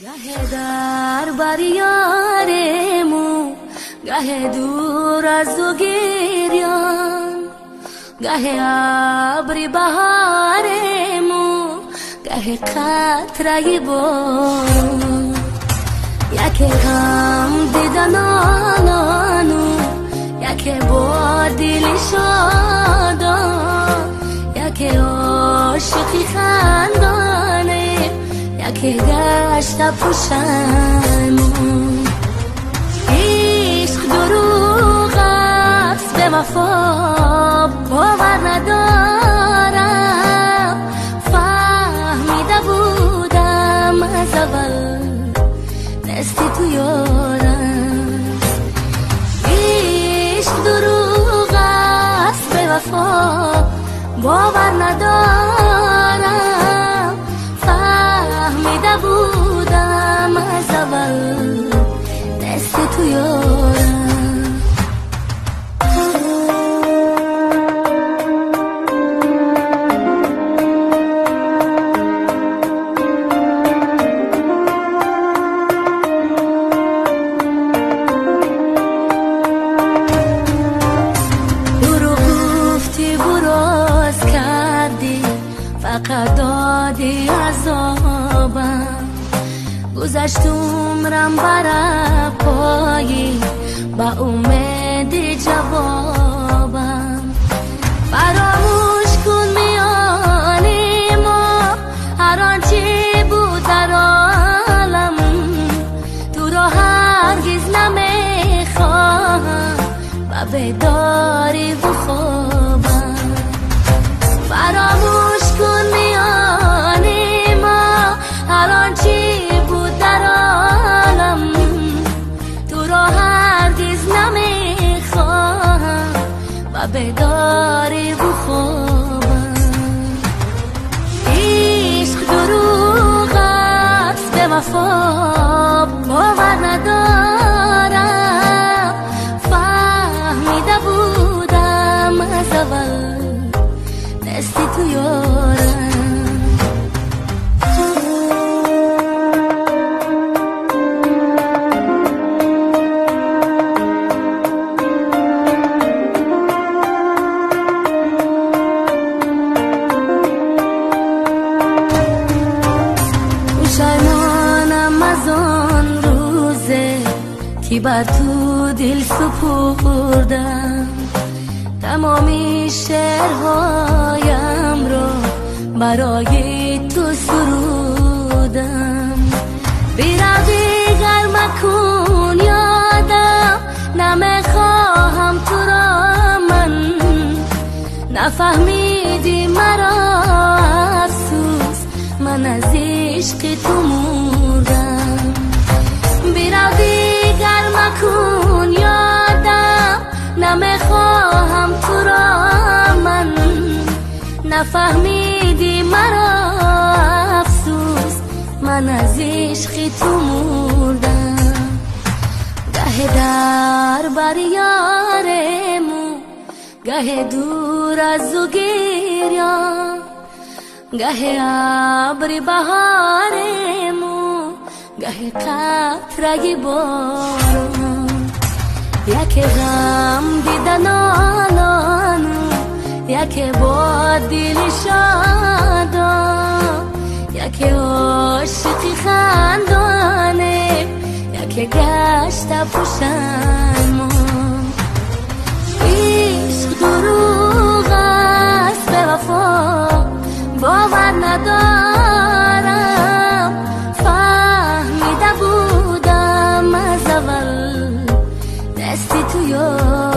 گه در بر یارمو، گه دور از دو گریان، گه ابری بهارمو، گه قطره بارون. یکی غم دیدن آنانو، یکی با دل شادان، یکی عاشقی خندانه، یکی گشت پوشنمون. عشق دروغ است به وفا باور ندارم، فهمیده بودم از اول دستی تو یارم. عشق دروغ است به وفا باور ندارم، فهمیده بودم از اول دستی تو یارم. فقط دادی عذابم، گذشت عمرم بر پایی با امید جوابم. فراموش کن میان ما هر آنچه بود در عالم، تو را هرگز نمیخواهم و بداری و خوابم. فراموش کن میان ما هر آنچه بود در عالم، تو را هرگز نمیخواهم و بداری و خوابم. عشق دروغ است به وفا باور ندارم، فهمیده بودم از اول دستی تو یارم. پشیمانم از آن روزه که بر تو دل سپردم، تمامی شعرهایم را برای تو سرودم. بیرا دیگر مکن یادم، نمیخواهم تو را من، نفهمیدی مرا افسوس من از عشق تو مردم. بیرا دیگر مکن یادم، نمیخواهم تو را من، نفهمیدی مرا افسوس من از عشق تو مردم. گه در بر یارمو، گه دور از دو گریان، گه ابری بهارمو، گه قطره بارون. یکی غم دیدن آنانو، یکی با دل شادان، یکی عاشقی خندانه، یکی گشت پوشنمون. عشق دروغ است به وفا باور ندارم، فهمیده بودم از اول دستی تو یارم.